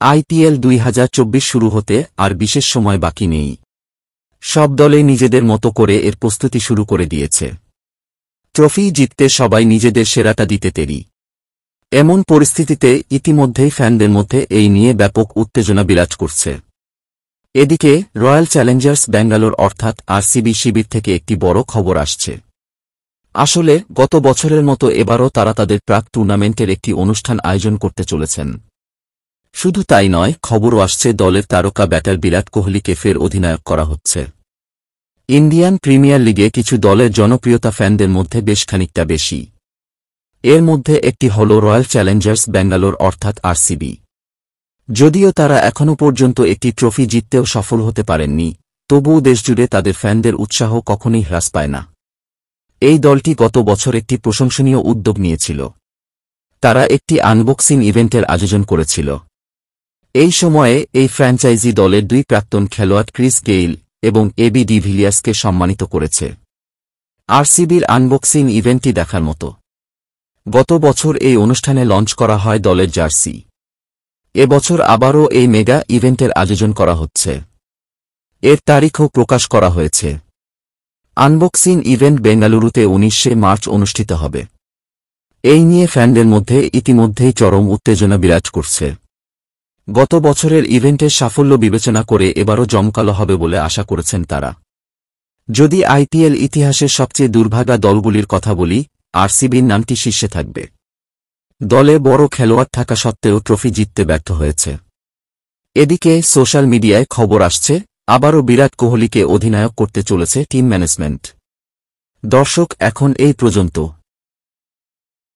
IPL 2024 শুরু হতে আর বিশেষ সময় বাকি নেই। সব দলে নিজেদের মতো করে এর প্রস্তুতি শুরু করে দিয়েছে। ট্রফি জিততে সবাই নিজেদের সেরাটা দিতে তৈরি। এমন পরিস্থিতিতে ইতিমধ্যেই ফ্যানদের মধ্যে এই নিয়ে ব্যাপক উত্তেজনা বিরাজ করছে। এদিকে রয়্যাল চ্যালেঞ্জার্স ব্যাঙ্গালোর অর্থাৎ আরসিবি শিবির থেকে একটি বড় খবর আসছে। আসলে গত বছরের মতো এবারও তারা তাদের প্রাক টুর্নামেন্টের একটি অনুষ্ঠান আয়োজন করতে চলেছেন। শুধু তাই নয়, খবরও আসছে দলের তারকা ব্যাটার বিরাট কোহলিকে ফের অধিনায়ক করা হচ্ছে। ইন্ডিয়ান প্রিমিয়ার লিগে কিছু দলের জনপ্রিয়তা ফ্যানদের মধ্যে বেশ খানিকটা বেশি। এর মধ্যে একটি হল রয়্যাল চ্যালেঞ্জার্স ব্যাঙ্গালোর অর্থাৎ আরসিবি। যদিও তারা এখনও পর্যন্ত একটি ট্রফি জিততেও সফল হতে পারেননি, তবুও দেশজুড়ে তাদের ফ্যানদের উৎসাহ কখনোই হ্রাস পায় না। এই দলটি গত বছর একটি প্রশংসনীয় উদ্যোগ নিয়েছিল। তারা একটি আনবক্সিং ইভেন্টের আয়োজন করেছিল। এই সময়ে এই ফ্র্যাঞ্চাইজি দলের দুই প্রাক্তন খেলোয়াড় ক্রিস গেইল এবং এবি ডিভিলিয়ার্সকে সম্মানিত করেছে। আরসিবির আনবক্সিং ইভেন্টটি দেখার মতো। গত বছর এই অনুষ্ঠানে লঞ্চ করা হয় দলের জার্সি। এবছর আবারও এই মেগা ইভেন্টের আয়োজন করা হচ্ছে। এর তারিখও প্রকাশ করা হয়েছে। আনবক্সিং ইভেন্ট বেঙ্গালুরুতে 19শে মার্চ অনুষ্ঠিত হবে। এই নিয়ে ফ্যানদের মধ্যে ইতিমধ্যেই চরম উত্তেজনা বিরাজ করছে। গত বছরের ইভেন্টের সাফল্য বিবেচনা করে এবারও জমকালো হবে বলে আশা করেছেন তারা। যদি আইপিএল ইতিহাসের সবচেয়ে দুর্ভাগা দলগুলির কথা বলি, আরসিবির নামটি শীর্ষে থাকবে। দলে বড় খেলোয়াড় থাকা সত্ত্বেও ট্রফি জিততে ব্যর্থ হয়েছে। এদিকে সোশ্যাল মিডিয়ায় খবর আসছে আবারও বিরাট কোহলিকে অধিনায়ক করতে চলেছে টিম ম্যানেজমেন্ট। দর্শক, এখন এই পর্যন্ত।